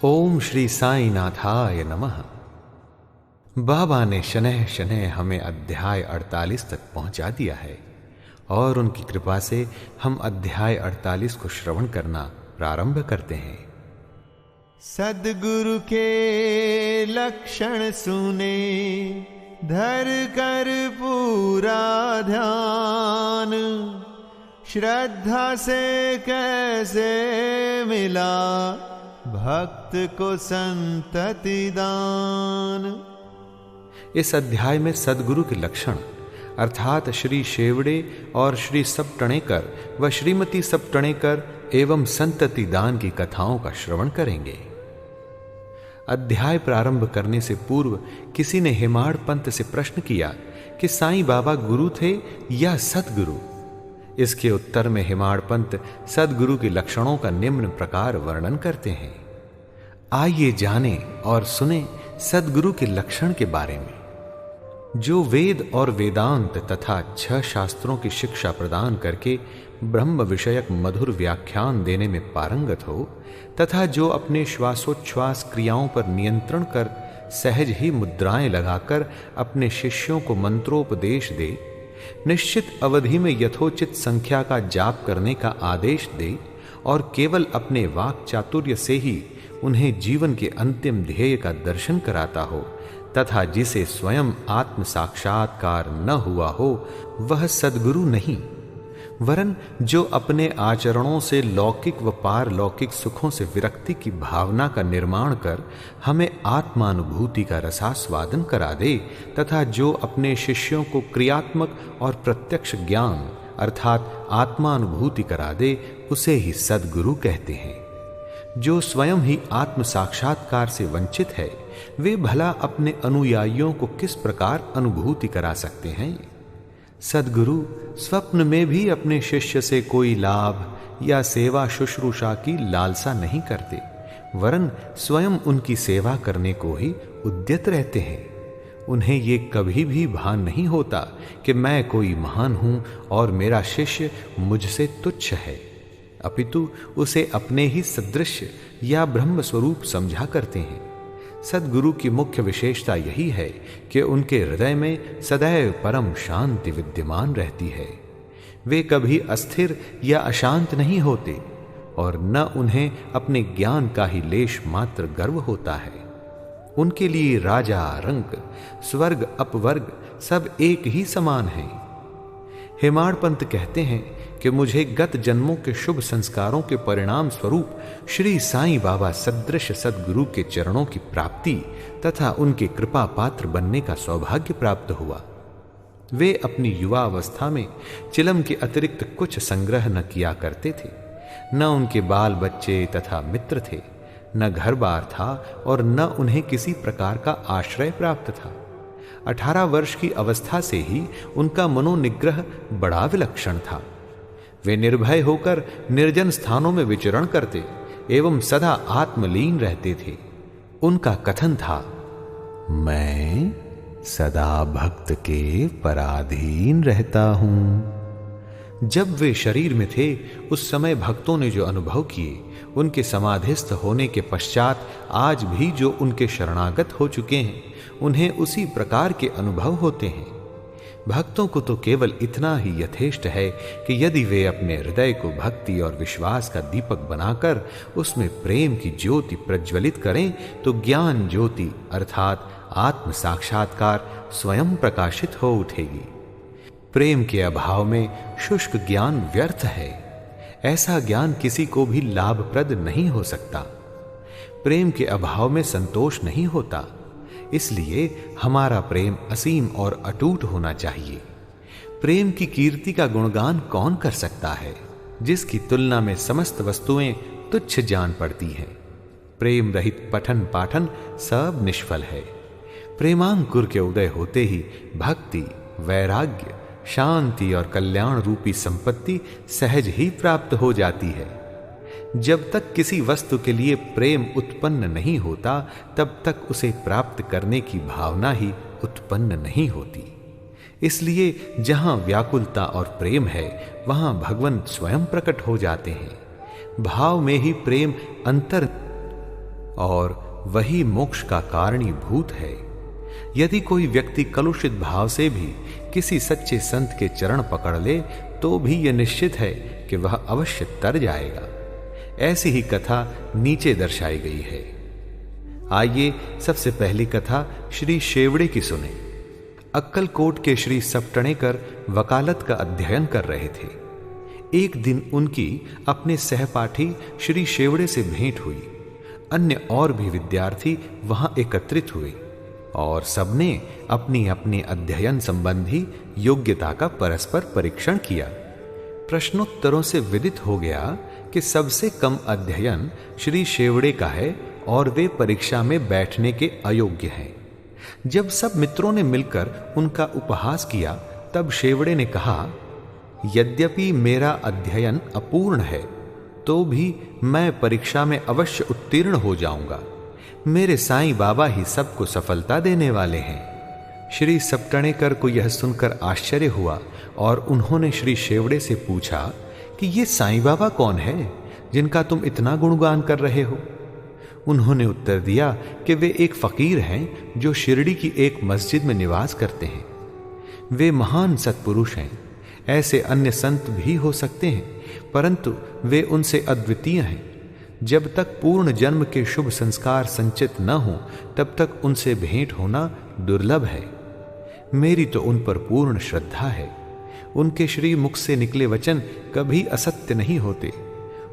ओम श्री साई नाथाय नमः। बाबा ने शनह शनह हमें अध्याय 48 तक पहुंचा दिया है और उनकी कृपा से हम अध्याय 48 को श्रवण करना प्रारंभ करते हैं। सद्गुरु के लक्षण सुने, धर कर पूरा ध्यान, श्रद्धा से कैसे मिला भक्त को संतति दान। इस अध्याय में सद्गुरु के लक्षण अर्थात श्री शेवड़े और श्री सपटणेकर व श्रीमती सपटणेकर एवं संतति दान की कथाओं का श्रवण करेंगे। अध्याय प्रारंभ करने से पूर्व किसी ने हेमाड़ पंत से प्रश्न किया कि साईं बाबा गुरु थे या सद्गुरु। इसके उत्तर में हेमाड़ पंत सद्गुरु के लक्षणों का निम्न प्रकार वर्णन करते हैं। आइए जाने और सुने सद्गुरु के लक्षण के बारे में। जो वेद और वेदांत तथा 6 शास्त्रों की शिक्षा प्रदान करके ब्रह्म विषयक मधुर व्याख्यान देने में पारंगत हो तथा जो अपने श्वासोच्छ्वास क्रियाओं पर नियंत्रण कर सहज ही मुद्राएं लगाकर अपने शिष्यों को मंत्रोपदेश दे, निश्चित अवधि में यथोचित संख्या का जाप करने का आदेश दे और केवल अपने वाक चातुर्य से ही उन्हें जीवन के अंतिम ध्येय का दर्शन कराता हो तथा जिसे स्वयं आत्म साक्षात्कार न हुआ हो, वह सद्गुरु नहीं, वरन जो अपने आचरणों से लौकिक व पारलौकिक सुखों से विरक्ति की भावना का निर्माण कर हमें आत्मानुभूति का रसास्वादन करा दे तथा जो अपने शिष्यों को क्रियात्मक और प्रत्यक्ष ज्ञान अर्थात आत्मानुभूति करा दे, उसे ही सद्गुरु कहते हैं। जो स्वयं ही आत्म साक्षात्कार से वंचित है, वे भला अपने अनुयायियों को किस प्रकार अनुभूति करा सकते हैं। सद्गुरु स्वप्न में भी अपने शिष्य से कोई लाभ या सेवा शुश्रूषा की लालसा नहीं करते, वरन स्वयं उनकी सेवा करने को ही उद्यत रहते हैं। उन्हें ये कभी भी भान नहीं होता कि मैं कोई महान हूं और मेरा शिष्य मुझसे तुच्छ है, अपितु उसे अपने ही सदृश या ब्रह्म स्वरूप समझा करते हैं। सद्गुरु की मुख्य विशेषता यही है कि उनके हृदय में सदैव परम शांति विद्यमान रहती है। वे कभी अस्थिर या अशांत नहीं होते और न उन्हें अपने ज्ञान का ही लेश मात्र गर्व होता है। उनके लिए राजा रंक, स्वर्ग अपवर्ग सब एक ही समान हैं। हेमाड़ पंत कहते हैं कि मुझे गत जन्मों के शुभ संस्कारों के परिणाम स्वरूप श्री साईं बाबा सदृश सद्गुरु के चरणों की प्राप्ति तथा उनके कृपा पात्र बनने का सौभाग्य प्राप्त हुआ। वे अपनी युवा अवस्था में चिलम के अतिरिक्त कुछ संग्रह न किया करते थे। न उनके बाल बच्चे तथा मित्र थे, न घर बार था और न उन्हें किसी प्रकार का आश्रय प्राप्त था। 18 वर्ष की अवस्था से ही उनका मनोनिग्रह बड़ा विलक्षण था। वे निर्भय होकर निर्जन स्थानों में विचरण करते एवं सदा आत्मलीन रहते थे। उनका कथन था, मैं सदा भक्त के पराधीन रहता हूं। जब वे शरीर में थे उस समय भक्तों ने जो अनुभव किए, उनके समाधिस्थ होने के पश्चात आज भी जो उनके शरणागत हो चुके हैं, उन्हें उसी प्रकार के अनुभव होते हैं। भक्तों को तो केवल इतना ही यथेष्ट है कि यदि वे अपने हृदय को भक्ति और विश्वास का दीपक बनाकर उसमें प्रेम की ज्योति प्रज्वलित करें तो ज्ञान ज्योति अर्थात आत्म साक्षात्कार स्वयं प्रकाशित हो उठेगी। प्रेम के अभाव में शुष्क ज्ञान व्यर्थ है। ऐसा ज्ञान किसी को भी लाभप्रद नहीं हो सकता। प्रेम के अभाव में संतोष नहीं होता, इसलिए हमारा प्रेम असीम और अटूट होना चाहिए। प्रेम की कीर्ति का गुणगान कौन कर सकता है, जिसकी तुलना में समस्त वस्तुएं तुच्छ जान पड़ती हैं। प्रेम रहित पठन पाठन सब निष्फल है। प्रेमांकुर के उदय होते ही भक्ति, वैराग्य, शांति और कल्याण रूपी संपत्ति सहज ही प्राप्त हो जाती है। जब तक किसी वस्तु के लिए प्रेम उत्पन्न नहीं होता, तब तक उसे प्राप्त करने की भावना ही उत्पन्न नहीं होती। इसलिए जहां व्याकुलता और प्रेम है, वहां भगवान स्वयं प्रकट हो जाते हैं। भाव में ही प्रेम अंतर और वही मोक्ष का कारणीभूत है। यदि कोई व्यक्ति कलुषित भाव से भी किसी सच्चे संत के चरण पकड़ ले तो भी यह निश्चित है कि वह अवश्य तर जाएगा। ऐसी ही कथा नीचे दर्शाई गई है। आइए सबसे पहली कथा श्री शेवड़े की सुने। अक्कलकोट के श्री सप्टणेकर वकालत का अध्ययन कर रहे थे। एक दिन उनकी अपने सहपाठी श्री शेवड़े से भेंट हुई। अन्य और भी विद्यार्थी वहां एकत्रित हुए और सबने अपनी अपनी अध्ययन संबंधी योग्यता का परस्पर परीक्षण किया। प्रश्नोत्तरों से विदित हो गया कि सबसे कम अध्ययन श्री शेवड़े का है और वे परीक्षा में बैठने के अयोग्य हैं। जब सब मित्रों ने मिलकर उनका उपहास किया तब शेवड़े ने कहा, यद्यपि मेरा अध्ययन अपूर्ण है तो भी मैं परीक्षा में अवश्य उत्तीर्ण हो जाऊंगा। मेरे साईं बाबा ही सबको सफलता देने वाले हैं। श्री सप्टणेकर को यह सुनकर आश्चर्य हुआ और उन्होंने श्री शेवड़े से पूछा कि ये साईं बाबा कौन है जिनका तुम इतना गुणगान कर रहे हो। उन्होंने उत्तर दिया कि वे एक फकीर हैं जो शिरडी की एक मस्जिद में निवास करते हैं। वे महान सत्पुरुष हैं। ऐसे अन्य संत भी हो सकते हैं परंतु वे उनसे अद्वितीय हैं। जब तक पूर्ण जन्म के शुभ संस्कार संचित न हो तब तक उनसे भेंट होना दुर्लभ है। मेरी तो उन पर पूर्ण श्रद्धा है। उनके श्री मुख से निकले वचन कभी असत्य नहीं होते।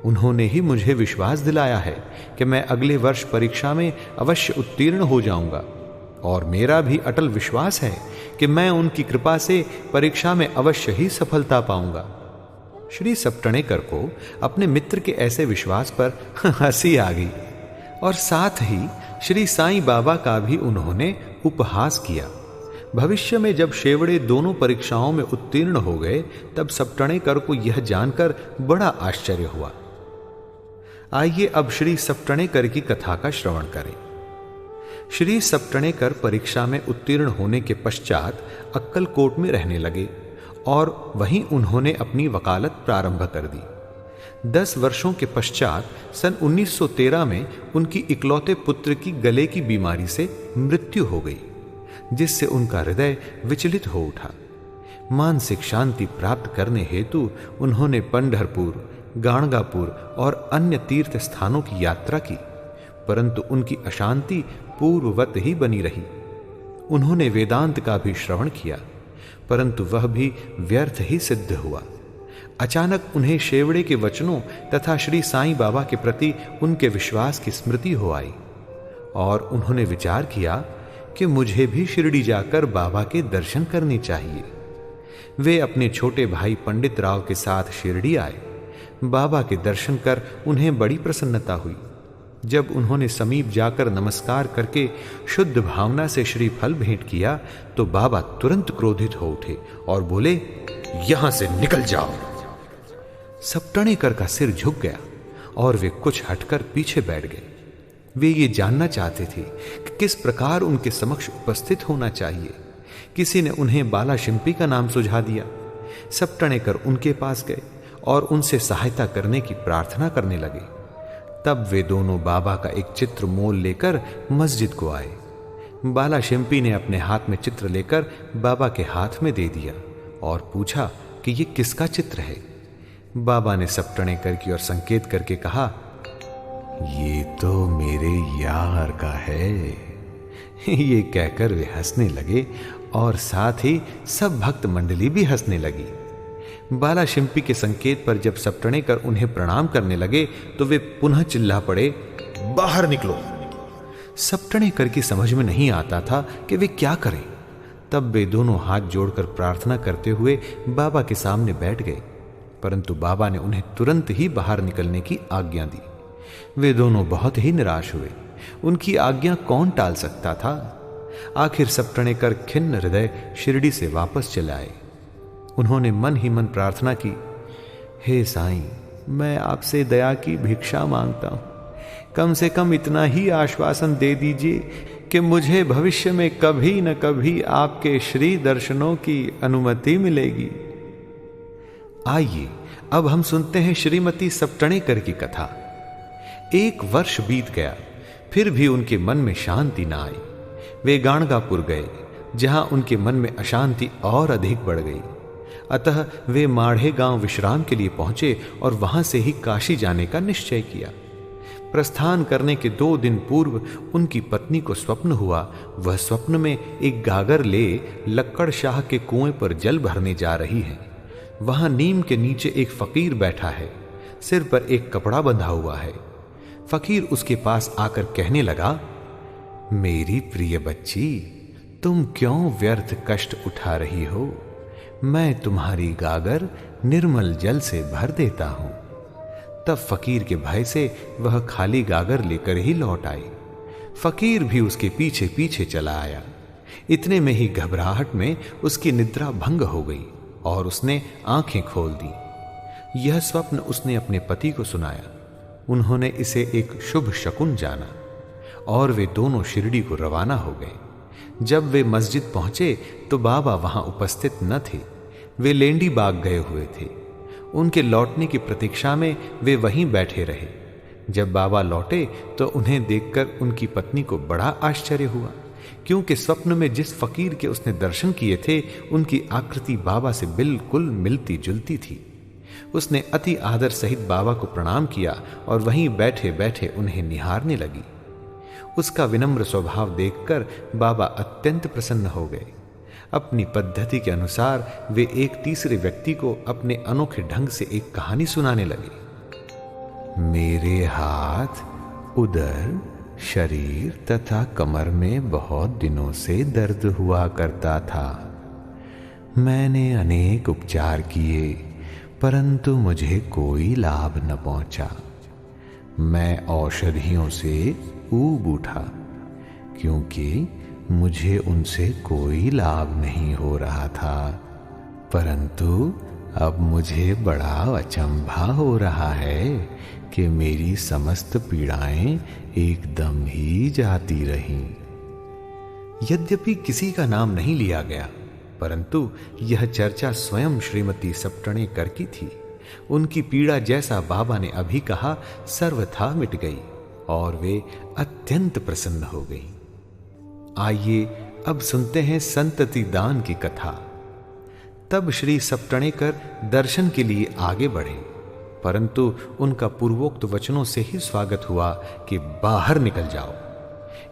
उन्होंने ही मुझे विश्वास दिलाया है कि मैं अगले वर्ष परीक्षा में अवश्य उत्तीर्ण हो जाऊंगा और मेरा भी अटल विश्वास है कि मैं उनकी कृपा से परीक्षा में अवश्य ही सफलता पाऊंगा। श्री सप्टणेकर को अपने मित्र के ऐसे विश्वास पर हंसी आ गई और साथ ही श्री साईं बाबा का भी उन्होंने उपहास किया। भविष्य में जब शेवड़े दोनों परीक्षाओं में उत्तीर्ण हो गए तब सप्टणेकर को यह जानकर बड़ा आश्चर्य हुआ। आइए अब श्री सप्टणेकर की कथा का श्रवण करें। श्री सप्टणेकर परीक्षा में उत्तीर्ण होने के पश्चात अक्कलकोट में रहने लगे और वहीं उन्होंने अपनी वकालत प्रारंभ कर दी। 10 वर्षों के पश्चात सन 1913 में उनकी इकलौते पुत्र की गले की बीमारी से मृत्यु हो गई, जिससे उनका हृदय विचलित हो उठा। मानसिक शांति प्राप्त करने हेतु उन्होंने पंढरपुर, गाणगापुर और अन्य तीर्थ स्थानों की यात्रा की, परंतु उनकी अशांति पूर्ववत ही बनी रही। उन्होंने वेदांत का भी श्रवण किया, परंतु वह भी व्यर्थ ही सिद्ध हुआ। अचानक उन्हें शेवड़े के वचनों तथा श्री साईं बाबा के प्रति उनके विश्वास की स्मृति हो आई और उन्होंने विचार किया कि मुझे भी शिरडी जाकर बाबा के दर्शन करने चाहिए। वे अपने छोटे भाई पंडित राव के साथ शिरडी आए। बाबा के दर्शन कर उन्हें बड़ी प्रसन्नता हुई। जब उन्होंने समीप जाकर नमस्कार करके शुद्ध भावना से श्रीफल भेंट किया तो बाबा तुरंत क्रोधित हो उठे और बोले, यहां से निकल जाओ। सप्टणेकर का सिर झुक गया और वे कुछ हटकर पीछे बैठ गए। वे ये जानना चाहते थे कि किस प्रकार उनके समक्ष उपस्थित होना चाहिए। किसी ने उन्हें बाला शिंपी का नाम सुझा दिया। सप्टणेकर उनके पास गए और उनसे सहायता करने की प्रार्थना करने लगे। तब वे दोनों बाबा का एक चित्र मोल लेकर मस्जिद को आए। बाला शिंपी ने अपने हाथ में चित्र लेकर बाबा के हाथ में दे दिया और पूछा कि ये किसका चित्र है। बाबा ने सप्टणेकर की ओर संकेत करके कहा, ये तो मेरे यार का है। ये कहकर वे हंसने लगे और साथ ही सब भक्त मंडली भी हंसने लगी। बाला शिंपी के संकेत पर जब सप्टणेकर उन्हें प्रणाम करने लगे तो वे पुनः चिल्ला पड़े, बाहर निकलो। सप्टणेकर की समझ में नहीं आता था कि वे क्या करें। तब वे दोनों हाथ जोड़कर प्रार्थना करते हुए बाबा के सामने बैठ गए, परंतु बाबा ने उन्हें तुरंत ही बाहर निकलने की आज्ञा दी। वे दोनों बहुत ही निराश हुए। उनकी आज्ञा कौन टाल सकता था। आखिर सप्टणेकर खिन्न हृदय शिरडी से वापस चले आए। उन्होंने मन ही मन प्रार्थना की, हे साईं, मैं आपसे दया की भिक्षा मांगता हूं। कम से कम इतना ही आश्वासन दे दीजिए कि मुझे भविष्य में कभी न कभी आपके श्री दर्शनों की अनुमति मिलेगी। आइए अब हम सुनते हैं श्रीमती सप्टणेकर की कथा। 1 वर्ष बीत गया। फिर भी उनके मन में शांति न आई। वे गाणगापुर गए, जहां उनके मन में अशांति और अधिक बढ़ गई। अतः वे माढ़े गांव विश्राम के लिए पहुंचे और वहां से ही काशी जाने का निश्चय किया। प्रस्थान करने के 2 दिन पूर्व उनकी पत्नी को स्वप्न हुआ। वह स्वप्न में एक गागर ले लक्कड़ शाह के कुएं पर जल भरने जा रही है। वहां नीम के नीचे एक फकीर बैठा है, सिर पर एक कपड़ा बंधा हुआ है। फकीर उसके पास आकर कहने लगा, मेरी प्रिय बच्ची, तुम क्यों व्यर्थ कष्ट उठा रही हो? मैं तुम्हारी गागर निर्मल जल से भर देता हूं। तब फकीर के भय से वह खाली गागर लेकर ही लौट आई। फकीर भी उसके पीछे पीछे चला आया। इतने में ही घबराहट में उसकी निद्रा भंग हो गई और उसने आंखें खोल दी। यह स्वप्न उसने अपने पति को सुनाया। उन्होंने इसे एक शुभ शकुन जाना और वे दोनों शिरडी को रवाना हो गए। जब वे मस्जिद पहुंचे तो बाबा वहां उपस्थित न थे। वे लेंडी बाग गए हुए थे। उनके लौटने की प्रतीक्षा में वे वहीं बैठे रहे। जब बाबा लौटे तो उन्हें देखकर उनकी पत्नी को बड़ा आश्चर्य हुआ, क्योंकि स्वप्न में जिस फकीर के उसने दर्शन किए थे उनकी आकृति बाबा से बिल्कुल मिलती जुलती थी। उसने अति आदर सहित बाबा को प्रणाम किया और वहीं बैठे बैठे उन्हें निहारने लगी। उसका विनम्र स्वभाव देखकर बाबा अत्यंत प्रसन्न हो गए। अपनी पद्धति के अनुसार वे एक तीसरे व्यक्ति को अपने अनोखे ढंग से एक कहानी सुनाने लगे। मेरे हाथ, उदर, शरीर तथा कमर में बहुत दिनों से दर्द हुआ करता था। मैंने अनेक उपचार किए, परंतु मुझे कोई लाभ न पहुंचा। मैं औषधियों से ऊब उठा, क्योंकि मुझे उनसे कोई लाभ नहीं हो रहा था। परंतु अब मुझे बड़ा अचंभा हो रहा है कि मेरी समस्त पीड़ाएं एकदम ही जाती रहीं। यद्यपि किसी का नाम नहीं लिया गया, परंतु यह चर्चा स्वयं श्रीमती सप्टणेकर की थी। उनकी पीड़ा, जैसा बाबा ने अभी कहा, सर्वथा मिट गई और वे अत्यंत प्रसन्न हो गई। आइए अब सुनते हैं संतति दान की कथा। तब श्री सप्टणेकर दर्शन के लिए आगे बढ़े, परंतु उनका पूर्वोक्त वचनों से ही स्वागत हुआ कि बाहर निकल जाओ।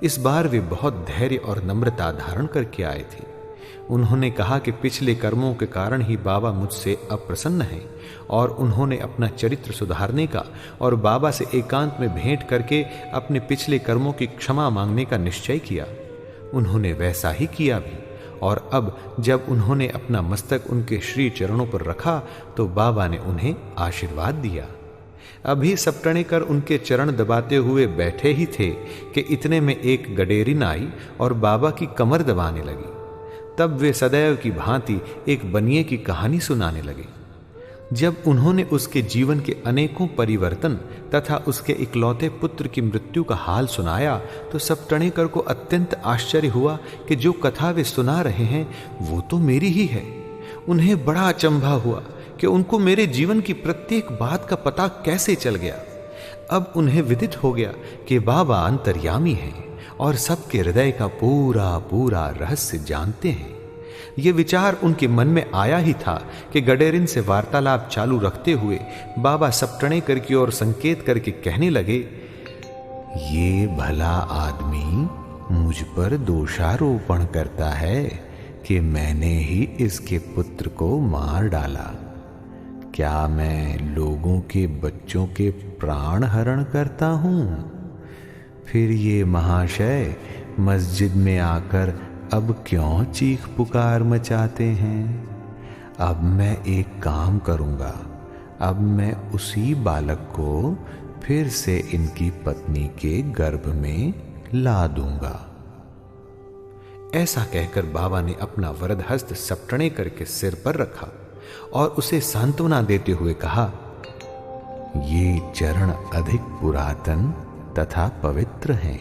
इस बार वे बहुत धैर्य और नम्रता धारण करके आए थे। उन्होंने कहा कि पिछले कर्मों के कारण ही बाबा मुझसे अप्रसन्न हैं और उन्होंने अपना चरित्र सुधारने का और बाबा से एकांत में भेंट करके अपने पिछले कर्मों की क्षमा मांगने का निश्चय किया। उन्होंने वैसा ही किया भी, और अब जब उन्होंने अपना मस्तक उनके श्री चरणों पर रखा तो बाबा ने उन्हें आशीर्वाद दिया। अभी सप्टणेकर उनके चरण दबाते हुए बैठे ही थे कि इतने में एक गडेरिन आई और बाबा की कमर दबाने लगी। तब वे सदैव की भांति एक बनिए की कहानी सुनाने लगे। जब उन्होंने उसके जीवन के अनेकों परिवर्तन तथा उसके इकलौते पुत्र की मृत्यु का हाल सुनाया तो सप्टणेकर को अत्यंत आश्चर्य हुआ कि जो कथा वे सुना रहे हैं वो तो मेरी ही है। उन्हें बड़ा अचंभा हुआ कि उनको मेरे जीवन की प्रत्येक बात का पता कैसे चल गया। अब उन्हें विदित हो गया कि बाबा अंतर्यामी हैं और सबके हृदय का पूरा पूरा रहस्य जानते हैं। ये विचार उनके मन में आया ही था कि गडेरिन से वार्तालाप चालू रखते हुए बाबा सप्टणेकर की ओर संकेत करके कहने लगे, ये भला आदमी मुझ पर दोषारोपण करता है कि मैंने ही इसके पुत्र को मार डाला। क्या मैं लोगों के बच्चों के प्राण हरण करता हूं? फिर ये महाशय मस्जिद में आकर अब क्यों चीख पुकार मचाते हैं? अब मैं एक काम करूंगा, अब मैं उसी बालक को फिर से इनकी पत्नी के गर्भ में ला दूंगा। ऐसा कहकर बाबा ने अपना वरद हस्त सप्टणेकर के सिर पर रखा और उसे सांत्वना देते हुए कहा, ये चरण अधिक पुरातन तथा पवित्र हैं।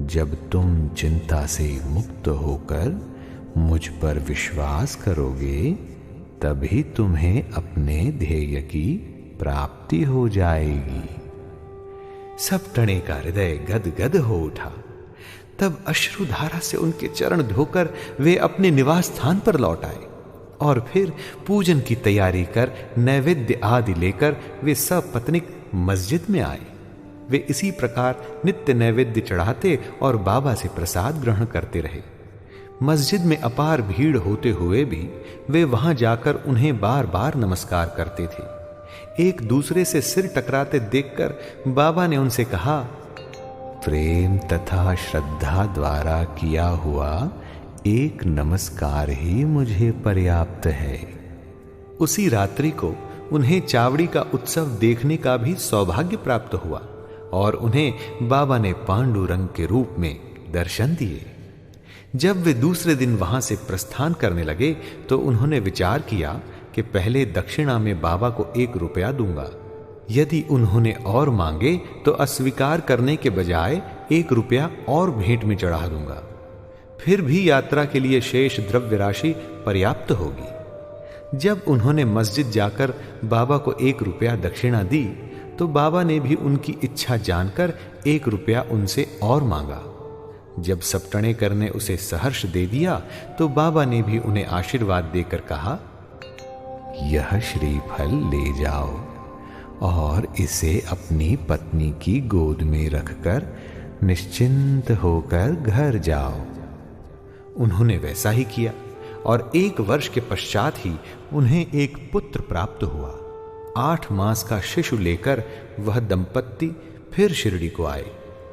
जब तुम चिंता से मुक्त होकर मुझ पर विश्वास करोगे तभी तुम्हें अपने ध्येय की प्राप्ति हो जाएगी। सब टणे का हृदय गदगद हो उठा। तब अश्रुधारा से उनके चरण धोकर वे अपने निवास स्थान पर लौट आए और फिर पूजन की तैयारी कर नैवेद्य आदि लेकर वे सपत्नीक मस्जिद में आए। वे इसी प्रकार नित्य नैवेद्य चढ़ाते और बाबा से प्रसाद ग्रहण करते रहे। मस्जिद में अपार भीड़ होते हुए भी वे वहां जाकर उन्हें बार बार नमस्कार करते थे। एक दूसरे से सिर टकराते देखकर बाबा ने उनसे कहा, प्रेम तथा श्रद्धा द्वारा किया हुआ एक नमस्कार ही मुझे पर्याप्त है। उसी रात्रि को उन्हें चावड़ी का उत्सव देखने का भी सौभाग्य प्राप्त हुआ और उन्हें बाबा ने पांडुरंग के रूप में दर्शन दिए। जब वे दूसरे दिन वहां से प्रस्थान करने लगे तो उन्होंने विचार किया कि पहले दक्षिणा में बाबा को 1 रुपया दूंगा। यदि उन्होंने और मांगे तो अस्वीकार करने के बजाय 1 रुपया और भेंट में चढ़ा दूंगा। फिर भी यात्रा के लिए शेष द्रव्य राशि पर्याप्त होगी। जब उन्होंने मस्जिद जाकर बाबा को 1 रुपया दक्षिणा दी तो बाबा ने भी उनकी इच्छा जानकर 1 रुपया उनसे और मांगा। जब सप्तणेकर ने उसे सहर्ष दे दिया तो बाबा ने भी उन्हें आशीर्वाद देकर कहा, यह श्रीफल ले जाओ और इसे अपनी पत्नी की गोद में रखकर निश्चिंत होकर घर जाओ। उन्होंने वैसा ही किया और 1 वर्ष के पश्चात ही उन्हें एक पुत्र प्राप्त हुआ। 8 मास का शिशु लेकर वह दंपत्ति फिर शिरडी को आए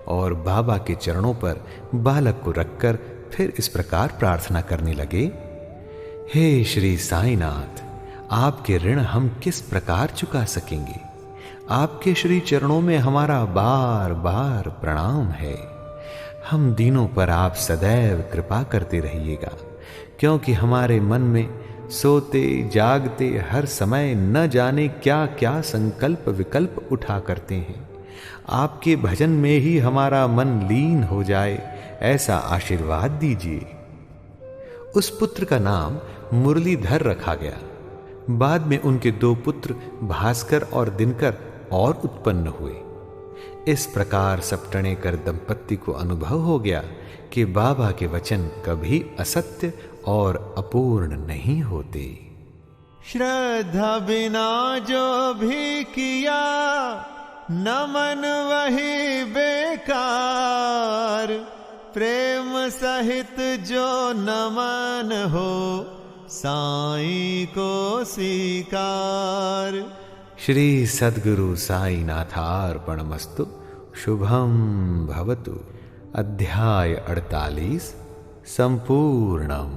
और बाबा के चरणों पर बालक को रखकर फिर इस प्रकार प्रार्थना करने लगे, हे श्री साईनाथ, आपके ऋण हम किस प्रकार चुका सकेंगे। आपके श्री चरणों में हमारा बार बार प्रणाम है। हम दीनों पर आप सदैव कृपा करते रहिएगा, क्योंकि हमारे मन में सोते जागते हर समय न जाने क्या क्या संकल्प विकल्प उठा करते हैं। आपके भजन में ही हमारा मन लीन हो जाए, ऐसा आशीर्वाद दीजिए। उस पुत्र का नाम मुरलीधर रखा गया। बाद में उनके 2 पुत्र भास्कर और दिनकर और उत्पन्न हुए। इस प्रकार सप्तणेकर दंपत्ति को अनुभव हो गया कि बाबा के वचन कभी असत्य और अपूर्ण नहीं होते। श्रद्धा बिना जो भी किया नमन वही बेकार, प्रेम सहित जो नमन हो साईं को स्वीकार। श्री सद्गुरु साईनाथार्पणमस्तु। शुभम भवतु। अध्याय 48 संपूर्णम।